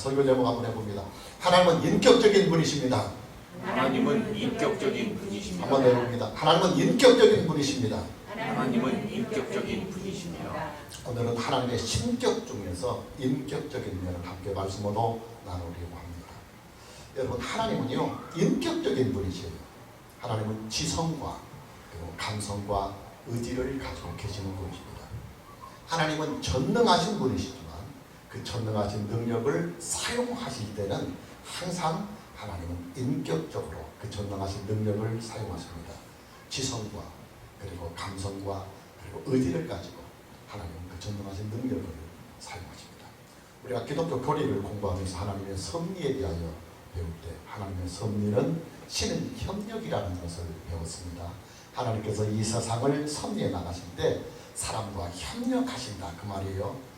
설교 제목 한번 해봅니다. 하나님은 인격적인 분이십니다. 하나님은 인격적인 분이십니다. 한번 더 해봅니다. 하나님은 인격적인 분이십니다. 하나님은 인격적인 분이십니다. 오늘은 하나님의 신격 중에서 인격적인 면을 함께 말씀으로 나누려고 합니다. 여러분, 하나님은요 인격적인 분이시에요. 하나님은 지성과 그리고 감성과 의지를 가지고 계시는 분이십니다. 하나님은 전능하신 분이시지만 그 전능하신 능력을 사용하실 때는 항상 하나님은 인격적으로 그 전능하신 능력을 사용하십니다. 지성과 그리고 감성과 그리고 의지를 가지고 하나님은 그 전능하신 능력을 사용하십니다. 우리가 기독교 교리를 공부하면서 하나님의 섭리에 대하여 배울 때 하나님의 섭리는 신은 협력이라는 것을 배웠습니다. 하나님께서 이 세상을 섭리해 나가실 때 사람과 협력하신다 그 말이에요.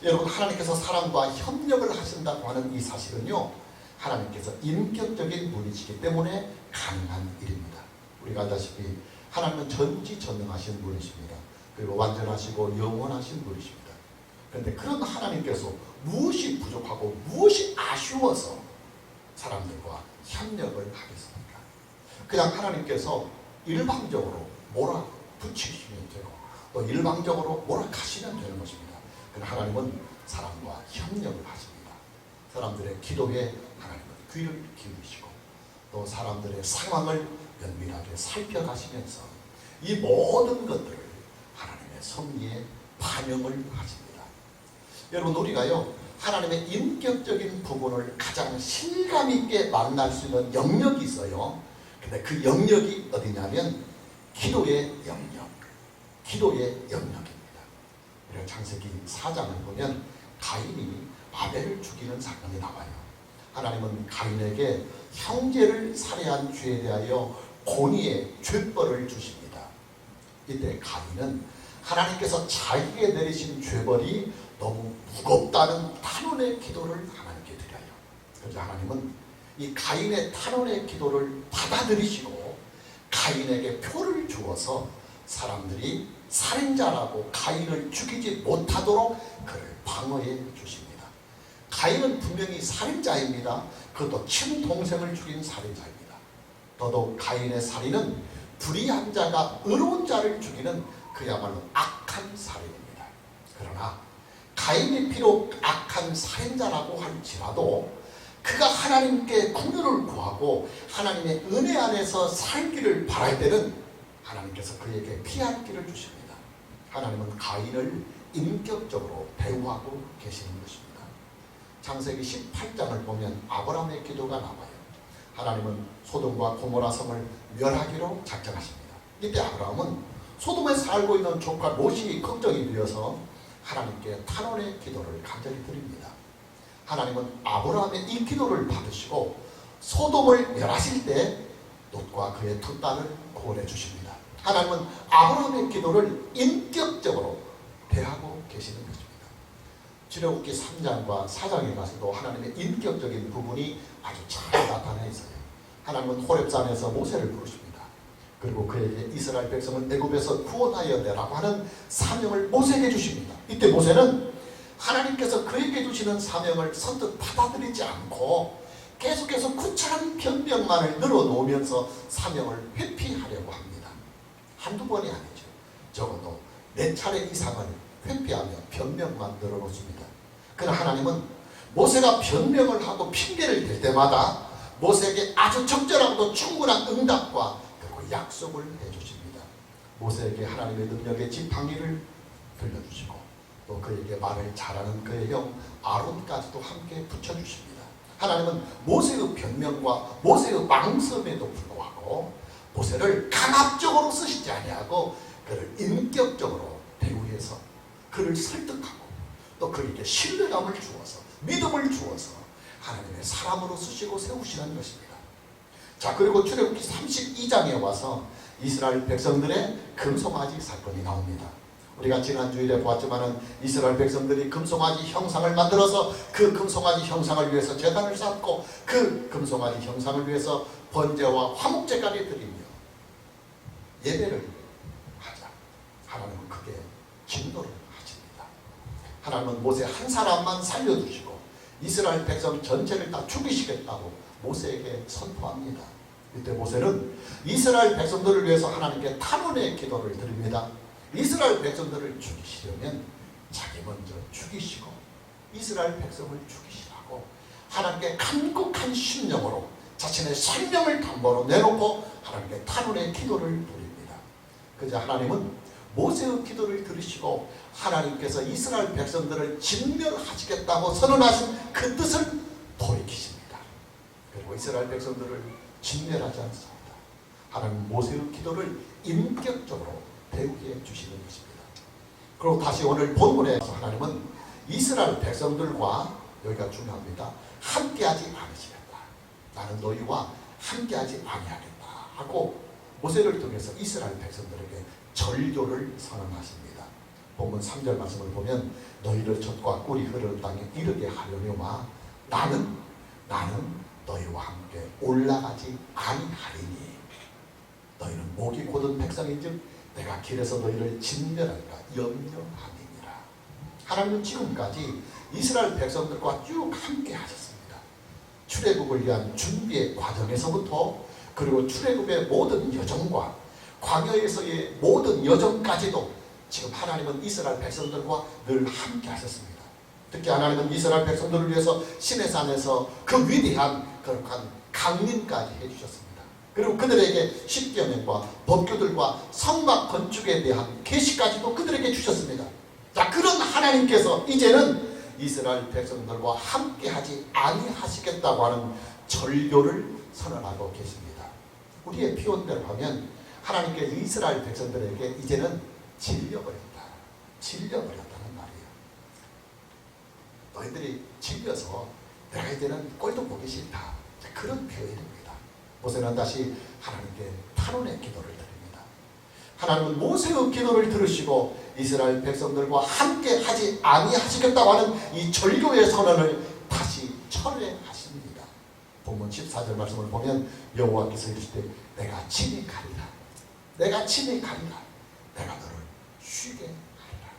여러분, 하나님께서 사람과 협력을 하신다고 하는 이 사실은요 하나님께서 인격적인 분이시기 때문에 가능한 일입니다. 우리가 알다시피 하나님은 전지전능하신 분이십니다. 그리고 완전하시고 영원하신 분이십니다. 그런데 그런 하나님께서 무엇이 부족하고 무엇이 아쉬워서 사람들과 협력을 하겠습니까? 그냥 하나님께서 일방적으로 몰아붙이시면 되고 또 일방적으로 몰아가시면 되는 것입니다. 하나님은 사람과 협력을 하십니다. 사람들의 기도에 하나님은 귀를 기울이시고 또 사람들의 상황을 면밀하게 살펴가시면서 이 모든 것들을 하나님의 섭리에 반영을 하십니다. 여러분, 우리가요 하나님의 인격적인 부분을 가장 실감 있게 만날 수 있는 영역이 있어요. 근데 그 영역이 어디냐면 기도의 영역, 기도의 영역입니다. 창세기 4장을 보면 가인이 아벨을 죽이는 사건이 나와요. 하나님은 가인에게 형제를 살해한 죄에 대하여 공의의 죄벌을 주십니다. 이때 가인은 하나님께서 자기에게 내리신 죄벌이 너무 무겁다는 탄원의 기도를 하나님께 드려요. 그래서 하나님은 이 가인의 탄원의 기도를 받아들이시고 가인에게 표를 주어서 사람들이 살인자라고 가인을 죽이지 못하도록 그를 방어해 주십니다. 가인은 분명히 살인자입니다. 그것도 친동생을 죽인 살인자입니다. 더더욱 가인의 살인은 불의한 자가 의로운 자를 죽이는 그야말로 악한 살인입니다. 그러나 가인이 비록 악한 살인자라고 할지라도 그가 하나님께 긍휼을 구하고 하나님의 은혜 안에서 살기를 바랄 때는 하나님께서 그에게 피할 길을 주십니다. 하나님은 가인을 인격적으로 대우하고 계시는 것입니다. 창세기 18장을 보면 아브라함의 기도가 나와요. 하나님은 소돔과 고모라 성을 멸하기로 작정하십니다. 이때 아브라함은 소돔에 살고 있는 조카 롯이 걱정이 되어서 하나님께 탄원의 기도를 간절히 드립니다. 하나님은 아브라함의 이 기도를 받으시고 소돔을 멸하실 때 롯과 그의 두 딸을 구원해 주십니다. 하나님은 아브라함의 기도를 인격적으로 대하고 계시는 것입니다. 출애굽기 3장과 4장에 가서도 하나님의 인격적인 부분이 아주 잘 나타나 있어요. 하나님은 호렙산에서 모세를 부르십니다. 그리고 그에게 이스라엘 백성을 애굽에서 구원하여 내라고 하는 사명을 모세에게 주십니다. 이때 모세는 하나님께서 그에게 주시는 사명을 선뜻 받아들이지 않고 계속해서 구차한 변명만을 늘어놓으면서 사명을 회피하려고 합니다. 한두 번이 아니죠. 적어도 4차례 이상을 회피하며 변명만 늘어놓습니다. 그러나 하나님은 모세가 변명을 하고 핑계를 댈 때마다 모세에게 아주 적절하고도 충분한 응답과 그리고 약속을 해주십니다. 모세에게 하나님의 능력의 지팡이를 들려주시고 또 그에게 말을 잘하는 그의 형 아론까지도 함께 붙여주십니다. 하나님은 모세의 변명과 모세의 망설임에도 불구하고 모세를 강압적으로 쓰시지 아니하고 그를 인격적으로 대우해서 그를 설득하고 또 그에게 신뢰감을 주어서 믿음을 주어서 하나님의 사람으로 쓰시고 세우시는 것입니다. 자, 그리고 출애굽기 32장에 와서 이스라엘 백성들의 금송아지 사건이 나옵니다. 우리가 지난 주일에 보았지만은 이스라엘 백성들이 금송아지 형상을 만들어서 그 금송아지 형상을 위해서 제단을 쌓고 그 금송아지 형상을 위해서 번제와 화목제까지 드리며 예배를 하자. 하나님은 그게 진노를 하십니다. 하나님은 모세 한 사람만 살려주시고 이스라엘 백성 전체를 다 죽이시겠다고 모세에게 선포합니다. 이때 모세는 이스라엘 백성들을 위해서 하나님께 탄원의 기도를 드립니다. 이스라엘 백성들을 죽이시려면 자기 먼저 죽이시고 이스라엘 백성을 죽이시라고 하나님께 간곡한 심령으로 자신의 생명을 담보로 내놓고 하나님께 탄원의 기도를 드립니다. 그저 하나님은 모세의 기도를 들으시고 하나님께서 이스라엘 백성들을 진멸하시겠다고 선언하신 그 뜻을 돌이키십니다. 그리고 이스라엘 백성들을 진멸하지 않습니다. 하나님 모세의 기도를 인격적으로 배우게 주시는 것입니다. 그리고 다시 오늘 본문에서 하나님은 이스라엘 백성들과, 여기가 중요합니다, 함께하지 않으시겠다. 나는 너희와 함께하지 아니하겠다 하고 모세를 통해서 이스라엘 백성들에게 절교를 선언하십니다. 본문 3절 말씀을 보면 너희를 젖과 꿀이 흐르는 땅에 이르게 하려니와 나는 너희와 함께 올라가지 아니하리니 너희는 목이 곧은 백성인즉 내가 길에서 너희를 진멸할까 염려함이니라. 하나님은 지금까지 이스라엘 백성들과 쭉 함께 하셨습니다. 출애굽을 위한 준비의 과정에서부터 그리고 출애굽의 모든 여정과 광야에서의 모든 여정까지도 지금 하나님은 이스라엘 백성들과 늘 함께 하셨습니다. 특히 하나님은 이스라엘 백성들을 위해서 시내산에서 그 위대한 거룩한 강림까지 해주셨습니다. 그리고 그들에게 십계명과 법규들과 성막 건축에 대한 계시까지도 그들에게 주셨습니다. 자, 그런 하나님께서 이제는 이스라엘 백성들과 함께하지 아니하시겠다고 하는 절교를 선언하고 계십니다. 우리의 표현대로 하면 하나님께서 이스라엘 백성들에게 이제는 질려버렸다. 질려버렸다는 말이에요. 너희들이 질려서 내가 이제는 꼴도 보기 싫다. 그런 표현입니다. 모세는 다시 하나님께 탄원의 기도를 드립니다. 하나님은 모세의 기도를 들으시고 이스라엘 백성들과 함께 하지 아니하시겠다고 하는 이 절교의 선언을 다시 철회하십니다. 본문 14절 말씀을 보면 여호와께서 이르시되 내가 친히 가리라. 내가 친히 가리라. 내가 너를 쉬게 하리라.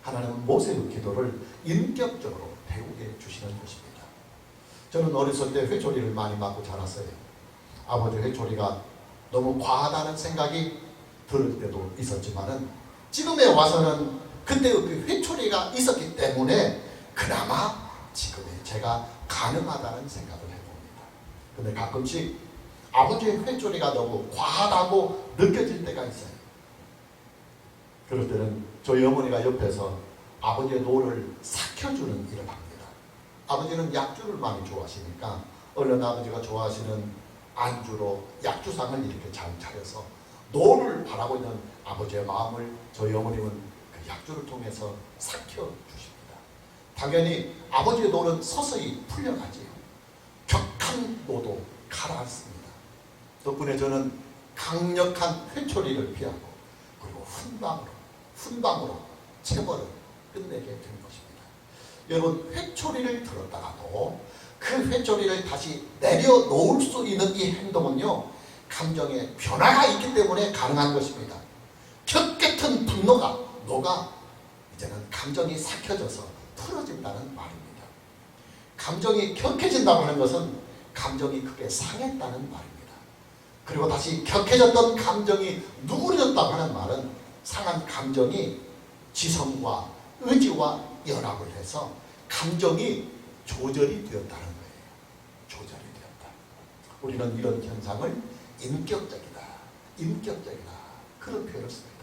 하나님은 모세의 기도를 인격적으로 배우게 주시는 것입니다. 저는 어렸을 때 회초리를 많이 맞고 자랐어요. 아버지 회초리가 너무 과하다는 생각이 들을 때도 있었지만은 지금에 와서는 그때 그 회초리가 있었기 때문에 그나마 지금의 제가 가능하다는 생각을 해봅니다. 근데 가끔씩 아버지의 회초리가 너무 과하다고 느껴질 때가 있어요. 그럴 때는 저희 어머니가 옆에서 아버지의 노를 삭혀주는 일을 합니다. 아버지는 약주를 많이 좋아하시니까 얼른 아버지가 좋아하시는 안주로 약주상을 이렇게 잘 차려서 노를 바라고 있는 아버지의 마음을 저희 어머님은 그 약주를 통해서 삭혀주십니다. 당연히 아버지의 노는 서서히 풀려가지요. 격한 노도 가라앉습니다. 덕분에 저는 강력한 회초리를 피하고 그리고 훈방으로 체벌을 끝내게 된 것입니다. 여러분, 회초리를 들었다가도 그 회초리를 다시 내려놓을 수 있는 이 행동은요, 감정의 변화가 있기 때문에 가능한 것입니다. 격같은 분노가 이제는 감정이 삭혀져서 풀어진다는 말입니다. 감정이 격해진다고 하는 것은 감정이 크게 상했다는 말입니다. 그리고 다시 격해졌던 감정이 누그러졌다고 하는 말은 상한 감정이 지성과 의지와 연합을 해서 감정이 조절이 되었다는 거예요. 조절이 되었다. 우리는 이런 현상을 인격적이다 그런 표현을 씁니다.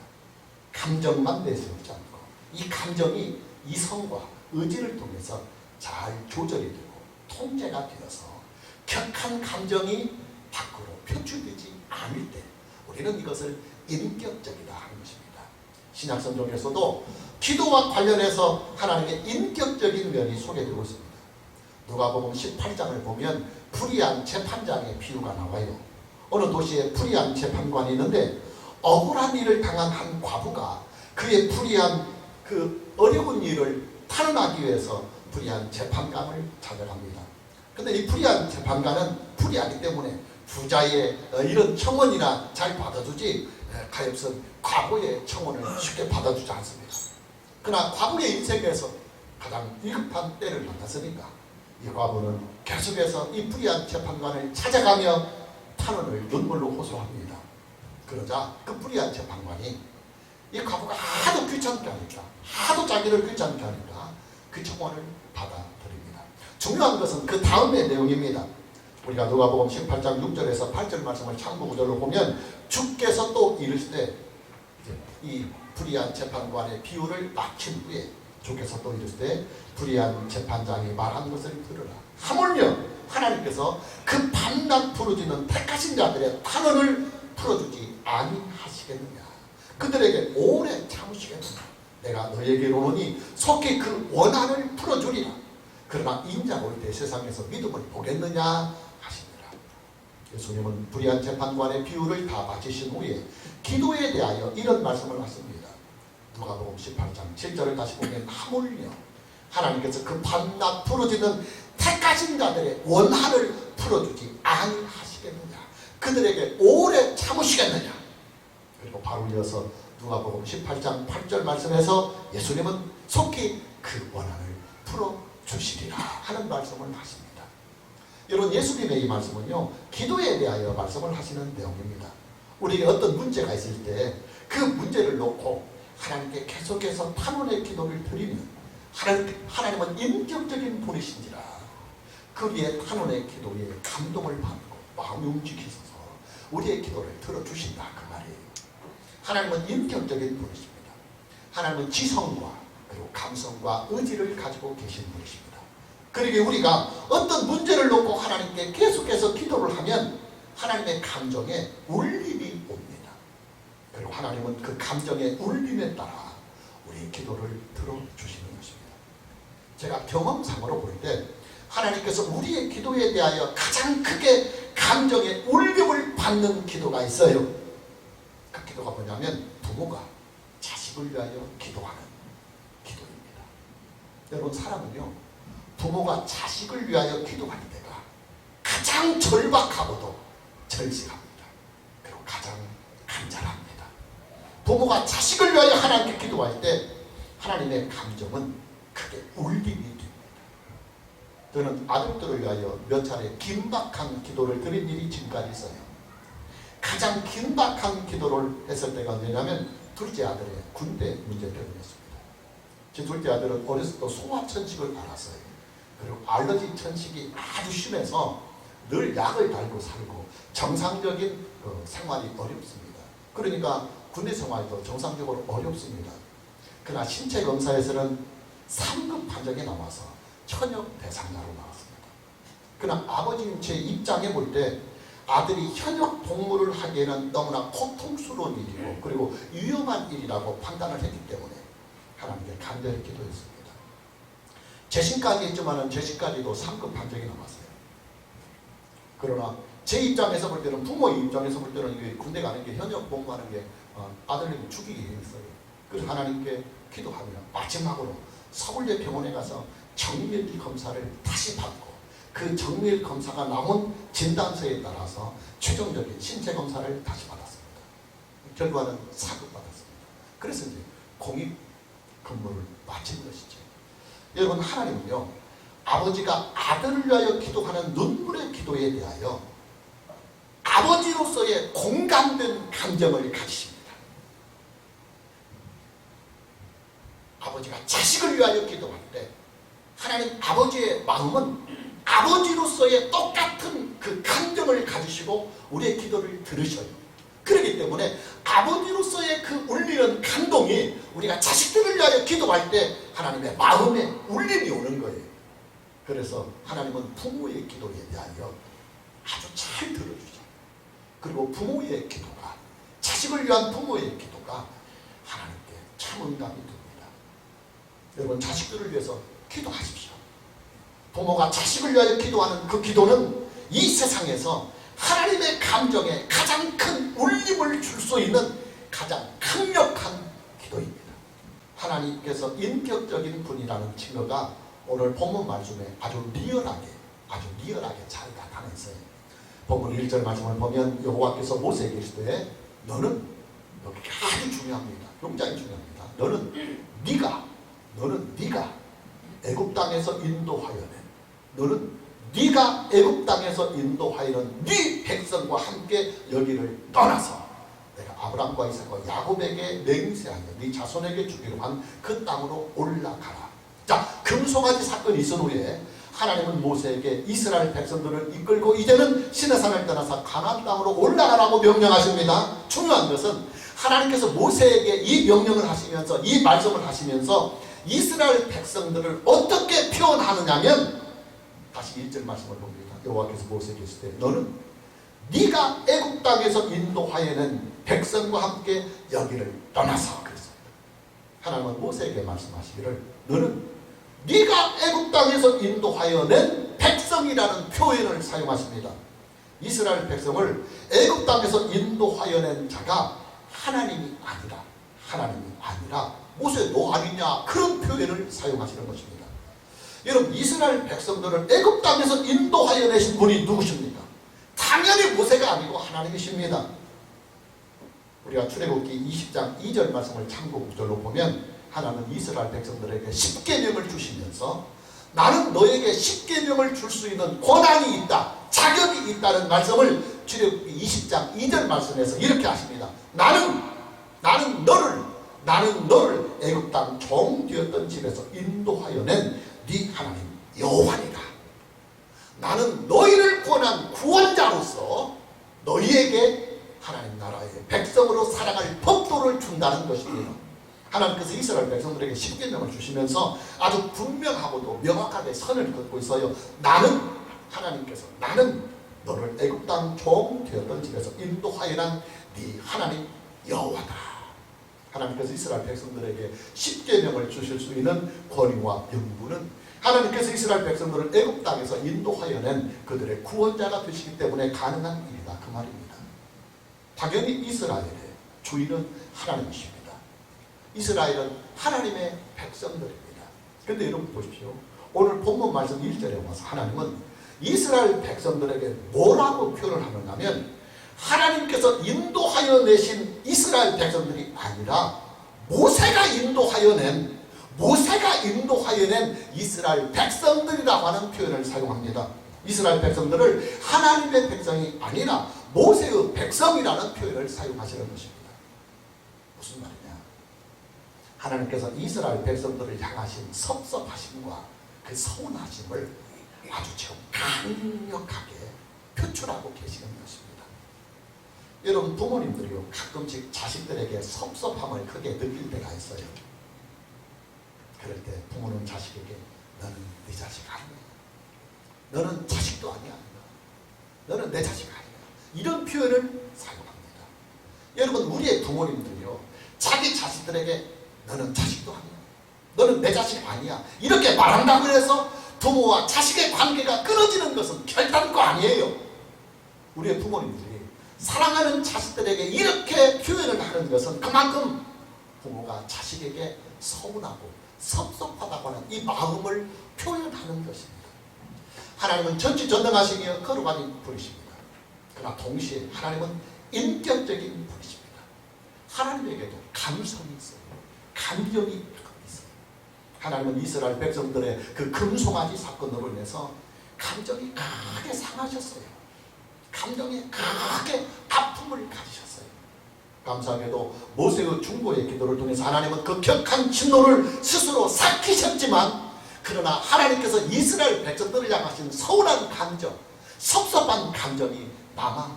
감정만 내세우지 않고 이 감정이 이성과 의지를 통해서 잘 조절이 되고 통제가 되어서 격한 감정이 밖으로 표출되지 않을 때 우리는 이것을 인격적이다 하는 것입니다. 신약성경에서도 기도와 관련해서 하나님의 인격적인 면이 소개되고 있습니다. 누가복음 18장을 보면 불의한 재판장의 비유가 나와요. 어느 도시에 불의한 재판관이 있는데 억울한 일을 당한 한 과부가 그의 불의한 그 어려운 일을 탄원하기 위해서 불의한 재판관을 찾아갑니다. 근데 이 불의한 재판관은 불의하기 때문에 부자의 이런 청원이나 잘 받아주지 가엾은 과부의 청원을 쉽게 받아주지 않습니다. 그러나 과부의 인생에서 가장 위급한 때를 만났으니까 이 과부는 계속해서 이 불의한 재판관을 찾아가며 탄원을 눈물로 호소합니다. 그러자 그 불의한 재판관이 이 과부가 하도 귀찮게 하니까, 하도 자기를 귀찮게 하니까 그 청원을 받아들입니다. 중요한 것은 그 다음의 내용입니다. 우리가 누가복음 18장 6절에서 8절 말씀을 참고 구절로 보면 주께서 또 이르시되, 이 불의한 재판관의 비유를 마친 후에 주께서 또 이르시되 불의한 재판장이 말한 것을 들으라. 하물며 하나님께서 그 밤낮 부르짖는 택하신 자들의 탄원을 풀어주지 아니하시겠느냐. 그들에게 오래 참으시겠느냐. 내가 너에게 이르노니 속히 그 원한을 풀어주리라. 그러나 인자가 올 때 세상에서 믿음을 보겠느냐 하시니라. 예수님은 불의한 재판관의 비유를 다 마치신 후에 기도에 대하여 이런 말씀을 하십니다. 누가복음 18장 7절을 다시 보면 하물며 하나님께서 그 밤낮 부르짖는 택하신 자들의 원한을 풀어주지 아니하시겠느냐. 그들에게 오래 참으시겠느냐. 그리고 바로 이어서 누가복음 18장 8절 말씀에서 예수님은 속히 그 원한을 풀어주시리라 하는 말씀을 하십니다. 여러분, 예수님의 이 말씀은요, 기도에 대하여 말씀을 하시는 내용입니다. 우리에게 어떤 문제가 있을 때 그 문제를 놓고 하나님께 계속해서 탄원의 기도를 드리면 하나님은 인격적인 분이신지라 그리의 탄원의 기도에 감동을 받고 마음이 움직이셔서 우리의 기도를 들어주신다 그 말이에요. 하나님은 인격적인 분이십니다. 하나님은 지성과 그리고 감성과 의지를 가지고 계신 분이십니다. 그러기에 우리가 어떤 문제를 놓고 하나님께 계속해서 기도를 하면 하나님의 감정에 울림이 옵니다. 그리고 하나님은 그 감정의 울림에 따라 우리의 기도를 들어주시는 것입니다. 제가 경험상으로 볼 때 하나님께서 우리의 기도에 대하여 가장 크게 감정의 울림을 받는 기도가 있어요. 그 기도가 뭐냐면 부모가 자식을 위하여 기도하는 기도입니다. 여러분, 사람은요, 부모가 자식을 위하여 기도할 때가 가장 절박하고도 절실합니다. 그리고 가장 간절합니다. 부모가 자식을 위하여 하나님께 기도할 때 하나님의 감정은 크게 울림이 됩니다. 저는 아들들을 위하여 몇 차례 긴박한 기도를 드린 일이 지금까지 있어요. 가장 긴박한 기도를 했을 때가 뭐냐면 둘째 아들의 군대 문제 때문이었습니다. 제 둘째 아들은 어렸을 때 소아천식을 앓았어요. 그리고 알러지 천식이 아주 심해서 늘 약을 달고 살고 정상적인 생활이 어렵습니다. 그러니까 군대 생활도 정상적으로 어렵습니다. 그러나 신체 검사에서는 3급 판정이 나와서 현역 대상자로 나왔습니다. 그러나 아버지님 제 입장에 볼 때 아들이 현역 복무를 하기에는 너무나 고통스러운 일이고 그리고 위험한 일이라고 판단을 했기 때문에 하나님께 간절히 기도했습니다. 재신까지 했지만 재신까지도 3급 판정이 나왔어요. 그러나 제 입장에서 볼 때는, 부모의 입장에서 볼 때는 이게 군대 가는 게, 현역 복무하는 게 아들에게 죽이기 했어요. 그래서 하나님께 기도하며 마지막으로 서울대 병원에 가서 정밀 검사를 다시 받고 그 정밀 검사가 나온 진단서에 따라서 최종적인 신체 검사를 다시 받았습니다. 결과는 4급 받았습니다. 그래서 이제 공익 근무를 마친 것이죠. 여러분, 하나님은요, 아버지가 아들을 위하여 기도하는 눈물의 기도에 대하여 아버지로서의 공감된 감정을 가지십니다. 아버지가 자식을 위하여 기도할 때 하나님 아버지의 마음은 아버지로서의 똑같은 그 감정을 가지시고 우리의 기도를 들으셔요. 그렇기 때문에 아버지로서의 그 울리는 감동이 우리가 자식들을 위하여 기도할 때 하나님의 마음에 울림이 오는 거예요. 그래서 하나님은 부모의 기도에 대하여 아주 잘 들어주죠. 그리고 부모의 기도가, 자식을 위한 부모의 기도가 하나님께 참 응답이 됩니다. 여러분, 자식들을 위해서 기도하십시오. 부모가 자식을 위하여 기도하는 그 기도는 이 세상에서 하나님의 감정에 가장 큰 울림을 줄 수 있는 가장 강력한 기도입니다. 하나님께서 인격적인 분이라는 증거가 오늘 본문 말씀에 아주 리얼하게 잘 나타나 있어요. 본문 1절 말씀을 보면 여호와께서 모세에게 이르시되 너는, 여기 아주 중요합니다. 굉장히 중요합니다. 너는 네가 애굽 땅에서 인도하여낸 너는 네가 애굽 땅에서 인도하여낸 네 백성과 함께 여기를 떠나서 내가 아브람과 이삭과 야곱에게 맹세하여 네 자손에게 주기로 한 그 땅으로 올라가라. 자, 금송아지 사건이 있은 후에 하나님은 모세에게 이스라엘 백성들을 이끌고 이제는 시내산을 떠나서 가나안 땅으로 올라가라고 명령하십니다. 중요한 것은 하나님께서 모세에게 이 명령을 하시면서 이 말씀을 하시면서 이스라엘 백성들을 어떻게 표현하느냐면 다시 1절 말씀을 봅니다. 여호와께서 모세에게 이르시되 너는 네가 애굽 땅에서 인도하여낸 백성과 함께 여기를 떠나서 그랬습니다. 하나님은 모세에게 말씀하시기를 너는 네가 애굽 땅에서 인도하여낸 백성이라는 표현을 사용하십니다. 이스라엘 백성을 애굽 땅에서 인도하여낸 자가 하나님이 아니라 모세 너 아니냐 그런 표현을 사용하시는 것입니다. 여러분 이스라엘 백성들을 애굽 땅에서 인도하여 내신 분이 누구십니까? 당연히 모세가 아니고 하나님이십니다. 우리가 출애굽기 20장 2절 말씀을 참고 구절로 보면 하나님은 이스라엘 백성들에게 십계명을 주시면서 나는 너에게 십계명을 줄 수 있는 권한이 있다, 자격이 있다는 말씀을 출애굽기 20장 2절 말씀에서 이렇게 하십니다. 나는 너를 애굽 땅 종 되었던 집에서 인도하여 낸 네 하나님 여호와니라. 나는 너희를 구원한 구원자로서 너희에게 하나님 나라의 백성으로 살아갈 법도를 준다는 것입니다. 하나님께서 이스라엘 백성들에게 십계명을 주시면서 아주 분명하고도 명확하게 선을 긋고 있어요. 하나님께서 나는 너를 애굽 땅 종 되었던 집에서 인도하여 난 네 하나님 여호와다. 하나님께서 이스라엘 백성들에게 십계명을 주실 수 있는 권위와 명분은 하나님께서 이스라엘 백성들을 애굽 땅에서 인도하여 낸 그들의 구원자가 되시기 때문에 가능한 일이다 그 말입니다. 당연히 이스라엘의 주인은 하나님이십니다. 이스라엘은 하나님의 백성들입니다. 그런데 여러분 보십시오. 오늘 본문 말씀 1절에 와서 하나님은 이스라엘 백성들에게 뭐라고 표현을 하느냐면 하나님께서 인도하여 내신 이스라엘 백성들이 아니라 모세가 인도하여 낸 이스라엘 백성들이라고 하는 표현을 사용합니다. 이스라엘 백성들을 하나님의 백성이 아니라 모세의 백성이라는 표현을 사용하시는 것입니다. 무슨 말이냐? 하나님께서 이스라엘 백성들을 향하신 섭섭하심과 그 서운하심을 아주 지금 강력하게 표출하고 계시는 것입니다. 여러분 부모님들이요 가끔씩 자식들에게 섭섭함을 크게 느낄 때가 있어요. 그럴 때 부모는 자식에게 너는 네 자식 아니야, 너는 자식도 아니야, 너는 내 자식 아니야, 이런 표현을 사용합니다. 여러분 우리의 부모님들이요 자기 자식들에게 너는 자식도 아니야, 너는 내 자식 아니야 이렇게 말한다고 해서 부모와 자식의 관계가 끊어지는 것은 결단코 아니에요. 우리의 부모님들이 사랑하는 자식들에게 이렇게 표현을 하는 것은 그만큼 부모가 자식에게 서운하고 섭섭하다고 하는 이 마음을 표현하는 것입니다. 하나님은 전지전능하시며 거룩하신 분이십니다. 그러나 동시에 하나님은 인격적인 분이십니다. 하나님에게도 감성이 있어요. 감정이 있어요. 하나님은 이스라엘 백성들의 그 금송아지 사건으로 인해서 감정이 크게 상하셨어요. 감정에 크게 아픔을 가지셨어요. 감사하게도 모세의 중보의 기도를 통해서 하나님은 그 격한 진노를 스스로 삭히셨지만 그러나 하나님께서 이스라엘 백성들을 향하신 서운한 감정, 섭섭한 감정이 남아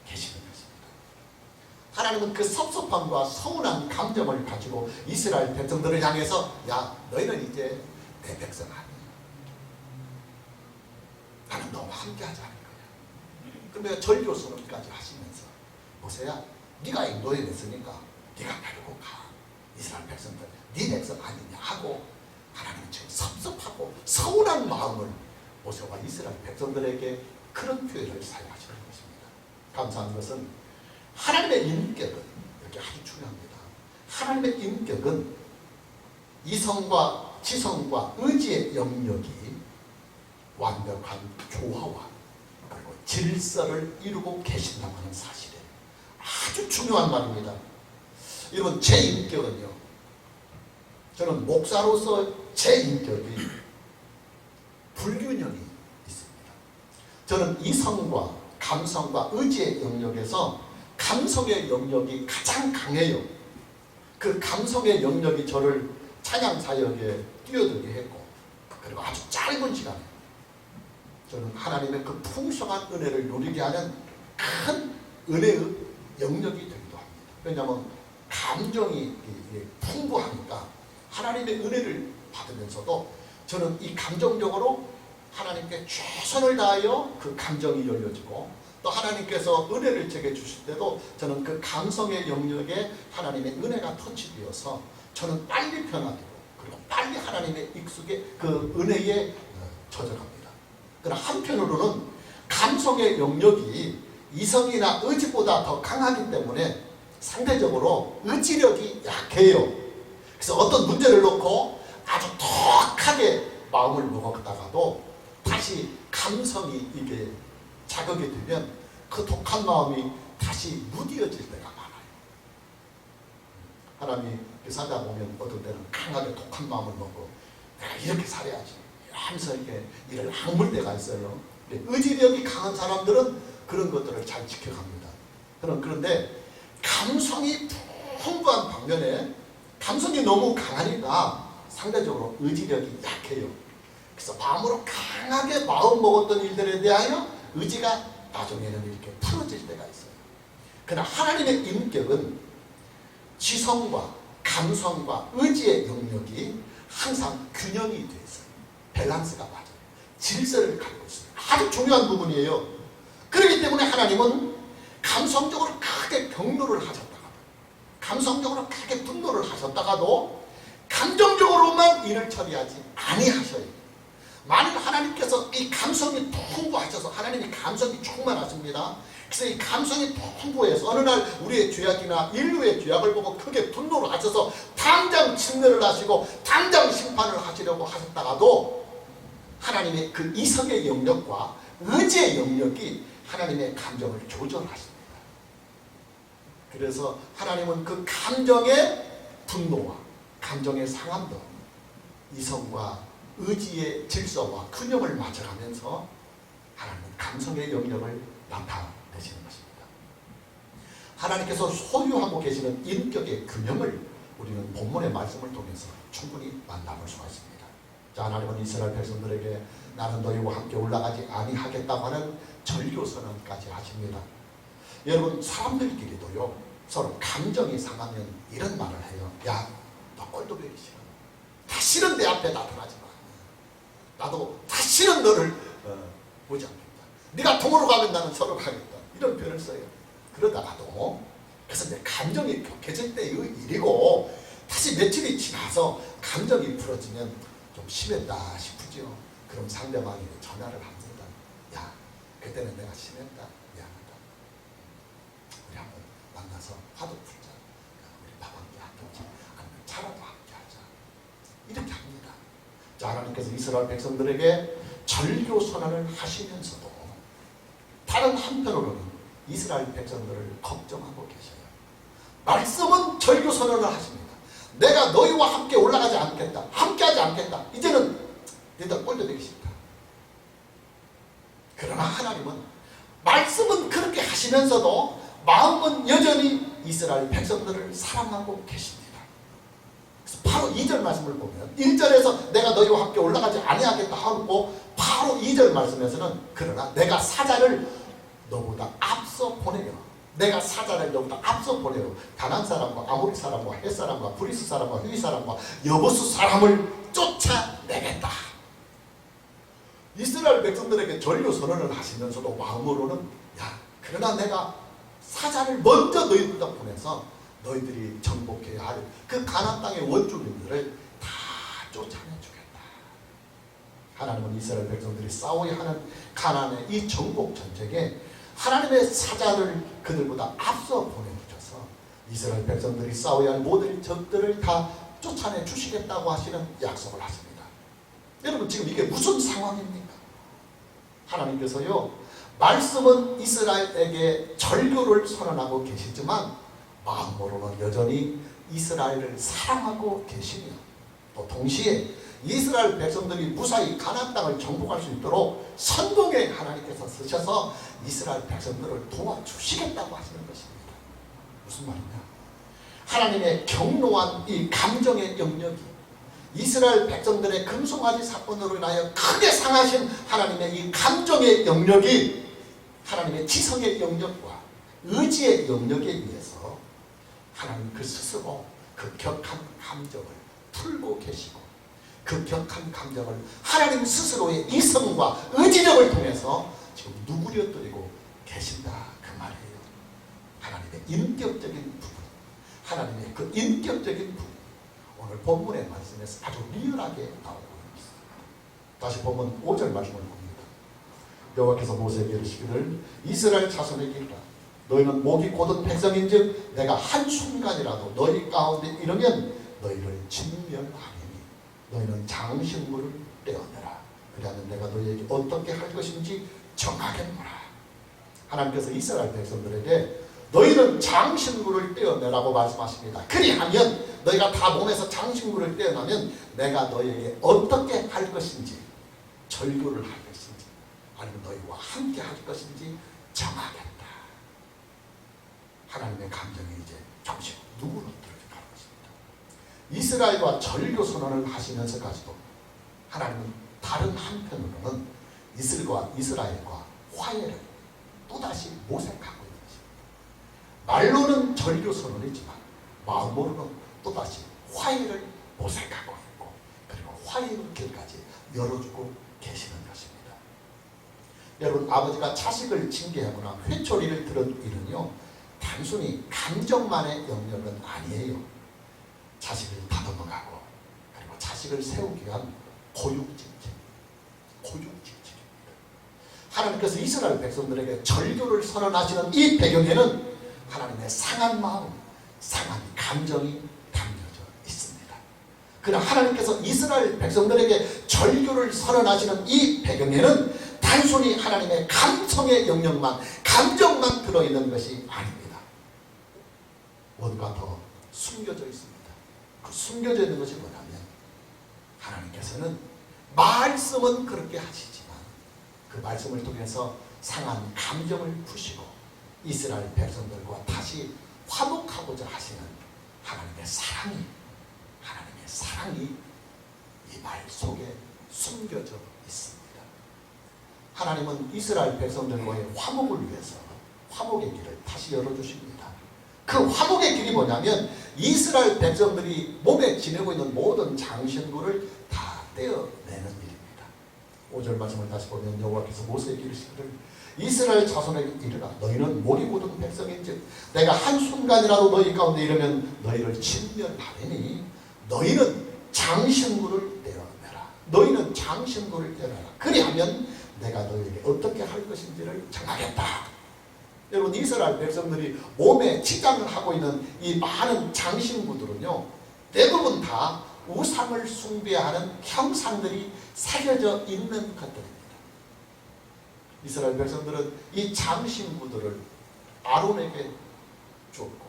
계시는 것입니다. 하나님은 그 섭섭함과 서운한 감정을 가지고 이스라엘 백성들을 향해서 야 너희는 이제 내 백성 아니야. 나는 너와 함께하지 않을 거야. 그러면 절교 선언까지 하시면서 모세야 네가 인도해 냈으니까 네가 데리고 가. 이스라엘 백성들 네 백성 아니냐 하고 하나님은 지금 섭섭하고 서운한 마음을 모세와 이스라엘 백성들에게 그런 표현을 사용하시는 것입니다. 감사한 것은 하나님의 인격은 이렇게 아주 중요합니다. 하나님의 인격은 이성과 지성과 의지의 영역이 완벽한 조화와 그리고 질서를 이루고 계신다고 하는 사실에 아주 중요한 말입니다. 여러분 제 인격은요, 저는 목사로서 제 인격이 불균형이 있습니다. 저는 이성과 감성과 의지의 영역에서 감성의 영역이 가장 강해요. 그 감성의 영역이 저를 찬양 사역에 뛰어들게 했고, 그리고 아주 짧은 시간에 저는 하나님의 그 풍성한 은혜를 누리게 하는 큰 은혜의 영역이 되기도 합니다. 왜냐하면 감정이 풍부하니까 하나님의 은혜를 받으면서도 저는 이 감정적으로 하나님께 최선을 다하여 그 감정이 열려지고, 또 하나님께서 은혜를 제게 주실 때도 저는 그 감성의 영역에 하나님의 은혜가 터치되어서 저는 빨리 변화되고, 그리고 빨리 하나님의 익숙에 그 은혜에 젖어갑니다. 그러나 한편으로는 감성의 영역이 이성이나 의지보다 더 강하기 때문에 상대적으로 의지력이 약해요. 그래서 어떤 문제를 놓고 아주 톡하게 마음을 먹었다가도 다시 감성이 이게 자극이 되면 그 독한 마음이 다시 무뎌질 때가 많아요. 하나님이 살다 보면 어떤 때는 강하게 독한 마음을 먹고 내가 이렇게 살아야지 하면서 이렇게 일을 악물 때가 있어요. 의지력이 강한 사람들은 그런 것들을 잘 지켜갑니다. 그런데 감성이 풍부한 반면에 감성이 너무 강하니까 상대적으로 의지력이 약해요. 그래서 마음으로 강하게 마음 먹었던 일들에 대하여 의지가 나중에는 이렇게 풀어질 때가 있어요. 그러나 하나님의 인격은 지성과 감성과 의지의 영역이 항상 균형이 되어 있어요. 밸런스가 맞아요. 질서를 갖고 있어요. 아주 중요한 부분이에요. 그렇기 때문에 하나님은 감성적으로 크게 경로를 하셨다가, 감성적으로 크게 분노를 하셨다가도 감정적으로만 일을 처리하지 아니하셔요. 만일 하나님께서 이 감성이 풍부하셔서, 하나님이 감성이 충만하십니다. 그래서 이 감성이 풍부해서 어느 날 우리의 죄악이나 인류의 죄악을 보고 크게 분노를 하셔서 당장 진멸을 하시고 당장 심판을 하시려고 하셨다가도 하나님의 그 이성의 영역과 의지의 영역이 하나님의 감정을 조절하십니다. 그래서 하나님은 그 감정의 분노와 감정의 상함도 이성과 의지의 질서와 균형을 맞춰가면서 하나님은 감성의 영역을 나타내시는 것입니다. 하나님께서 소유하고 계시는 인격의 균형을 우리는 본문의 말씀을 통해서 충분히 만나볼 수가 있습니다. 자, 하나님은 이스라엘 백성들에게 나는 너희와 함께 올라가지 아니하겠다고 하는 절교선언까지 하십니다. 여러분, 사람들끼리도요, 서로 감정이 상하면 이런 말을 해요. 야, 너 꼴도 보기 싫어. 다시는 내 앞에 나타나지 마. 나도 다시는 너를 보지 않겠다. 네가 동으로 가면 나는 서로 가겠다. 이런 표현을 써요. 그러다가도, 그래서 내 감정이 격해질 때의 일이고, 다시 며칠이 지나서 감정이 풀어지면 좀 심했다 싶으죠. 그럼 상대방에게 전화를 합니다. 야, 그때는 내가 심했다. 미안하다. 우리 한번 만나서 화도 풀자. 우리 밥 함께 하든지 아니면 차라도 함께 하자. 이렇게 합니다. 자, 하나님께서 이스라엘 백성들에게 절교 선언을 하시면서도 다른 한편으로는 이스라엘 백성들을 걱정하고 계셔요. 말씀은 절교 선언을 하십니다. 내가 너희와 함께 올라가지 않겠다. 함께하지 않겠다. 이제는 너희들 꼴도 되기 싫다. 그러나 하나님은 말씀은 그렇게 하시면서도 마음은 여전히 이스라엘 백성들을 사랑하고 계십니다. 그래서 바로 2절 말씀을 보면 1절에서 내가 너희와 함께 올라가지 아니하겠다 하고 바로 2절 말씀에서는 그러나 내가 사자를 너보다 앞서 보내려. 내가 사자를 너보다 앞서 보내려. 가나안 사람과 아모리 사람과 헷 사람과 브리스 사람과 휘 사람과 여부스 사람을 쫓아내겠다. 이스라엘 백성들에게 절교 선언을 하시면서도 마음으로는 야, 그러나 내가 사자를 먼저 너희들보다 보내서 너희들이 정복해야 할 그 가나안 땅의 원주민들을 다 쫓아내주겠다. 하나님은 이스라엘 백성들이 싸워야 하는 가나안의 이 정복 전쟁에 하나님의 사자를 그들보다 앞서 보내주셔서 이스라엘 백성들이 싸워야 할 모든 적들을 다 쫓아내 주시겠다고 하시는 약속을 하십니다. 여러분, 지금 이게 무슨 상황입니까? 하나님께서요, 말씀은 이스라엘에게 절교를 선언하고 계시지만 마음으로는 여전히 이스라엘을 사랑하고 계시며 또 동시에 이스라엘 백성들이 무사히 가나안 땅을 정복할 수 있도록 선봉에 하나님께서 쓰셔서 이스라엘 백성들을 도와주시겠다고 하시는 것입니다. 무슨 말이냐? 하나님의 경로한 이 감정의 영역이 이스라엘 백성들의 금송아지 사건으로 인하여 크게 상하신 하나님의 이 감정의 영역이 하나님의 지성의 영역과 의지의 영역에 의해서 하나님 그 스스로 그 격한 감정을 풀고 계시고 그 격한 감정을 하나님 스스로의 이성과 의지력을 통해서 지금 누구려드리고 계신다 그 말이에요. 하나님의 인격적인 부분, 하나님의 그 인격적인 부분, 오늘 본문의 말씀에서 아주 리얼하게 나오고 있습니다. 다시 보면 5절 말씀을 봅니다. 여호와께서 모세에게 이르시기를 이스라엘 자손에게 이르라 너희는 목이 곧은 백성인즉 내가 한순간이라도 너희 가운데 이르면 너희를 진멸하리니 너희는 장식물을 떼어내라. 그리하면 내가 너희에게 어떻게 할 것인지 정하겠노라. 하나님께서 이스라엘 백성들에게 너희는 장식물을 떼어내라고 말씀하십니다. 그리하면 너희가 다 몸에서 장식물을 떼어내면 내가 너희에게 어떻게 할 것인지, 절교를 할 것인지 아니면 너희와 함께 할 것인지 정하겠다. 하나님의 감정이 이제 정식 누구로 들어갈 것입니다. 이스라엘과 절교 선언을 하시면서까지도 하나님은 다른 한편으로는 이스라엘과 화해를 또다시 모색하고 있는 것입니다. 말로는 절교 선언이지만 마음으로는 또다시 화해를 모색하고 있고 그리고 화해의 길까지 열어주고 계시는 것입니다. 여러분, 아버지가 자식을 징계하거나 회초리를 들은 일은요 단순히 감정만의 영역은 아니에요. 자식을 다듬어가고 그리고 자식을 세우기 위한 고육직책입니다. 하나님께서 이스라엘 백성들에게 절교를 선언하시는 이 배경에는 하나님의 상한 마음, 상한 감정이 담겨져 있습니다. 그러나 하나님께서 이스라엘 백성들에게 절교를 선언하시는 이 배경에는 단순히 하나님의 감성의 영역만, 감정만 들어있는 것이 아닙니다. 뭔가 더 숨겨져 있습니다. 그 숨겨져 있는 것이 뭐냐면 하나님께서는 말씀은 그렇게 하시지만 그 말씀을 통해서 상한 감정을 푸시고 이스라엘 백성들과 다시 화목하고자 하시는 하나님의 사랑이 이 말 속에 숨겨져 있습니다. 하나님은 이스라엘 백성들과의 화목을 위해서 화목의 길을 다시 열어주십니다. 그 화목의 길이 뭐냐면 이스라엘 백성들이 몸에 지니고 있는 모든 장신구를 다 떼어내는 일입니다. 5절 말씀을 다시 보면 여호와께서 모세에게 이르시기를 이스라엘 자손에게 이르라 너희는 목이 곧은 백성인즉 내가 한순간이라도 너희 가운데 이르면 너희를 진멸하리니 너희는 장신구를 떼어내라. 너희는 장신구를 떼어내라. 그리하면 내가 너희에게 어떻게 할 것인지를 정하겠다. 여러분, 이스라엘 백성들이 몸에 치장을 하고 있는 이 많은 장신구들은요 대부분 다 우상을 숭배하는 형상들이 새겨져 있는 것들입니다. 이스라엘 백성들은 이 장신구들을 아론에게 줬고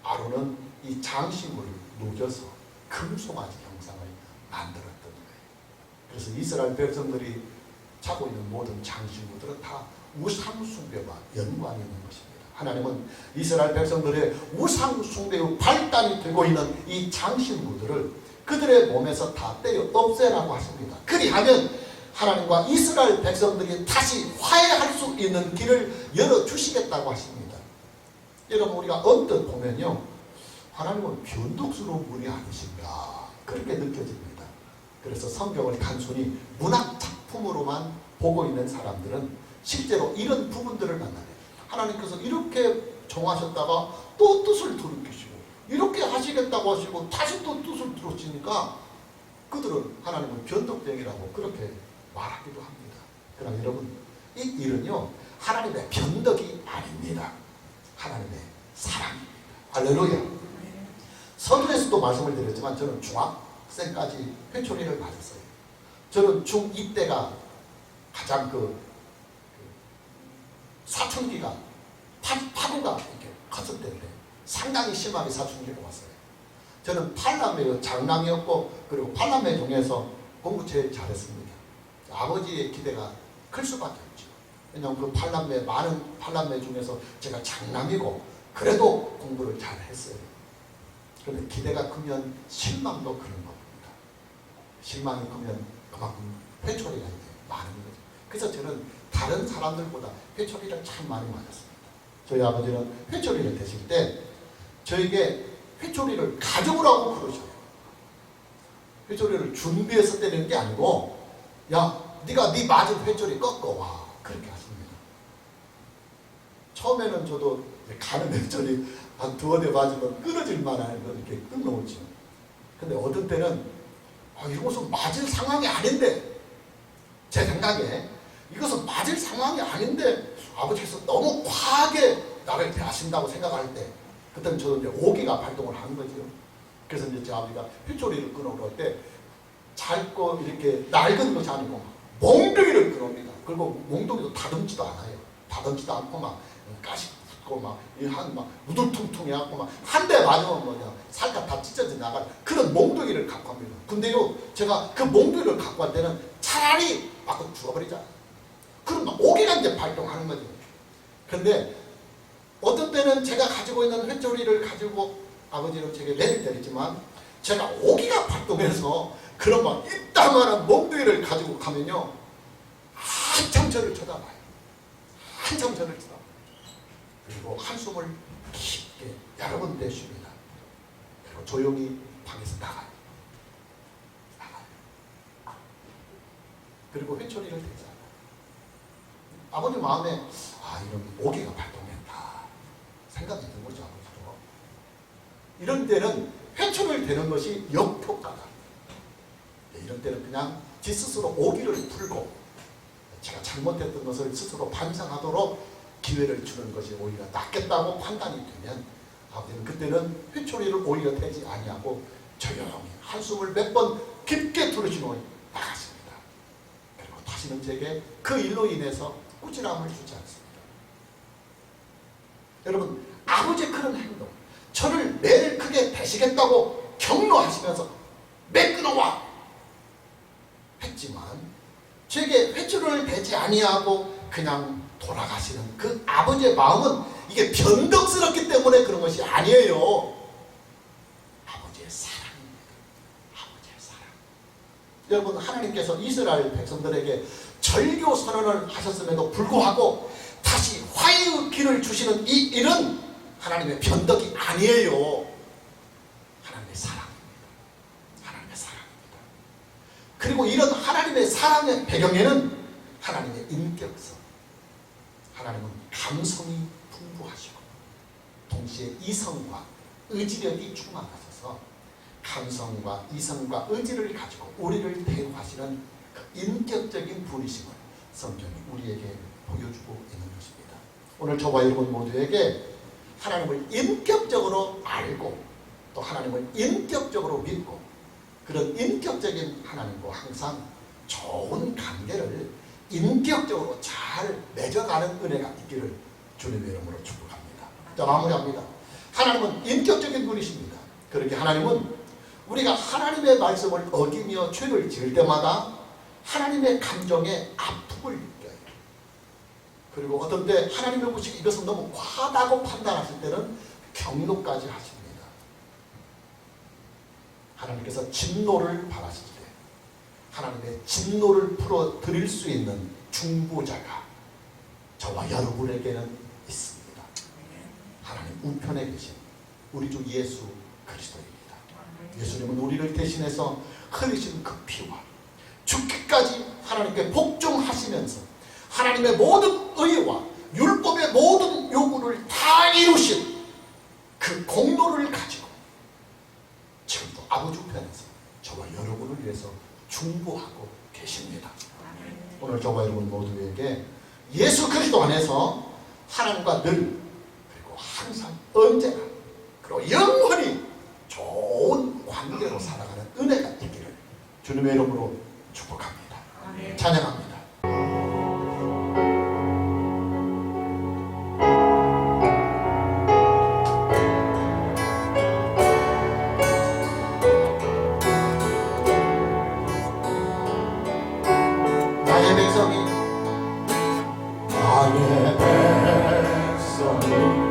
아론은 이 장신구를 녹여서 금송아지 형상을 만들었던 거예요. 그래서 이스라엘 백성들이 차고 있는 모든 장신구들은 다 우상 숭배와 연관이 있는 것입니다. 하나님은 이스라엘 백성들의 우상 숭배의 발단이 되고 있는 이 장신구들을 그들의 몸에서 다 떼어 없애라고 하십니다. 그리하면 하나님과 이스라엘 백성들이 다시 화해할 수 있는 길을 열어주시겠다고 하십니다. 여러분, 우리가 언뜻 보면요 하나님은 변덕스러운 분이 아니신가 그렇게 느껴집니다. 그래서 성경을 단순히 문학 작품으로만 보고 있는 사람들은 실제로 이런 부분들을 만나요. 하나님께서 이렇게 정하셨다가 또 뜻을 돌이키시고 이렇게 하시겠다고 하시고 다시 또 뜻을 들어주니까 그들은 하나님은 변덕쟁이라고 그렇게 말하기도 합니다. 그러나 여러분, 이 일은요 하나님의 변덕이 아닙니다. 하나님의 사랑입니다. 할렐루야. 서두에서도 말씀을 드렸지만 저는 중학생까지 회초리를 맞았어요. 저는 중2 때가 가장 사춘기가 파도가 이렇게 컸을 때인데 상당히 심하게 사춘기가 왔어요. 저는 팔남매요 장남이었고 그리고 팔남매 중에서 공부 제일 잘했습니다. 아버지의 기대가 클 수밖에 없죠. 왜냐하면 그 팔남매, 많은 팔남매 중에서 제가 장남이고 그래도 공부를 잘했어요. 그런데 기대가 크면 실망도 그런 겁니다. 실망이 크면 그만큼 회초리가 이제 많은 거죠. 그래서 저는 다른 사람들보다 회초리를 참 많이 맞았습니다. 저희 아버지는 회초리를 대실 때 저에게 회초리를 가져오라고 그러셔요. 회초리를 준비해서 때리는 게 아니고, 야, 네가 네 맞은 회초리 꺾어와, 그렇게 하십니다. 처음에는 저도 가는 회초리 한 두어 대 맞으면 끊어질 만한 거 이렇게 끊어오죠. 근데 어떤 때는 이것은 맞을 상황이 아닌데, 제 생각에 이것은 맞을 상황이 아닌데 아버지께서 너무 과하게 나를 대하신다고 생각할 때, 그때는 저도 이제 오기가 발동을 하는 거죠. 그래서 이제 제 아버지가 휘초리를 끊으러 올 때 짧고 이렇게 낡은 것이 아니고 몽둥이를 끊습니다. 그리고 몽둥이도 다듬지도 않아요. 다듬지도 않고 막 가시 붙고 막 우둘퉁퉁 해갖고 막 한 대 맞으면 뭐냐 살갗 다 찢어져 나갈 그런 몽둥이를 갖고 합니다. 근데요, 제가 그 몽둥이를 갖고 할 때는 차라리 막 죽어버리자. 그럼 막 오기가 이제 발동하는 거죠. 근데 어떤 때는 제가 가지고 있는 회초리를 가지고 아버지는 제게 매를 때리지만 제가 오기가 발동해서 그런 막 이따만한 몽둥이를 가지고 가면요, 한참 저를 쳐다봐요. 한참 저를 쳐다봐요. 그리고 한숨을 깊게 여러 번 내쉽니다. 그리고 조용히 방에서 나가요. 그리고 회초리를 대잖아요. 아버지 마음에 이런 오기가 발동했다 생각이 든 거죠. 아버지도. 이런 때는 회초리를 대는 것이 역효과다. 이런 때는 그냥 지 스스로 오기를 풀고 제가 잘못했던 것을 스스로 반성하도록 기회를 주는 것이 오히려 낫겠다고 판단이 되면 아버지는 그때는 회초리를 오히려 대지 아니하고 조용히 한숨을 몇 번 깊게 들으시고 나갔습니다. 그리고 다시는 제게 그 일로 인해서 꾸지람을 주지 않습니다. 여러분, 아버지의 그런 행동, 저를 매를 크게 대시겠다고 격려하시면서 매 끊어와 했지만 제게 회초리를 대지 아니하고 그냥 돌아가시는 그 아버지의 마음은 이게 변덕스럽기 때문에 그런 것이 아니에요. 아버지의 사랑입니다. 아버지의 사랑. 여러분, 하나님께서 이스라엘 백성들에게 절교 선언을 하셨음에도 불구하고 다시 화해의 길을 주시는 이 일은 하나님의 변덕이 아니에요. 하나님의 사랑입니다. 하나님의 사랑입니다. 그리고 이런 하나님의 사랑의 배경에는 하나님의 인격성, 하나님은 감성이 풍부하시고 동시에 이성과 의지력이 충만하셔서 감성과 이성과 의지를 가지고 우리를 대우하시는 그 인격적인 분이심을 성경이 우리에게 보여주고 있는 것입니다. 오늘 저와 여러분 모두에게 하나님을 인격적으로 알고 또 하나님을 인격적으로 믿고 그런 인격적인 하나님과 항상 좋은 관계를 인격적으로 잘 맺어가는 은혜가 있기를 주님의 이름으로 축복합니다. 자, 마무리합니다. 하나님은 인격적인 분이십니다. 그렇게 하나님은 우리가 하나님의 말씀을 어기며 죄를 지을 때마다 하나님의 감정에 아픔을 느껴요. 그리고 어떤 때 하나님의 보시기 이것은 너무 과하다고 판단하실 때는 격려까지 하십니다. 하나님께서 진노를 바라실 때 하나님의 진노를 풀어드릴 수 있는 중보자가 저와 여러분에게는 있습니다. 하나님 우편에 계신 우리 주 예수 그리스도입니다. 예수님은 우리를 대신해서 흘리신 그 피와 죽기까지 하나님께 복종하시면서 하나님의 모든 의와 율법의 모든 요구를 다 이루신 그 공로를 가지고 지금도 아버지 우편에서 저와 여러분을 위해서 중보하고 계십니다. 오늘 저와 여러분 모두에게 예수 그리스도 안에서 하나님과 늘 그리고 항상 언제나 그리고 영원히 좋은 관계로 살아가는 은혜가 있기를 주님의 이름으로 축복합니다. 찬양합니다. 땅의 백성을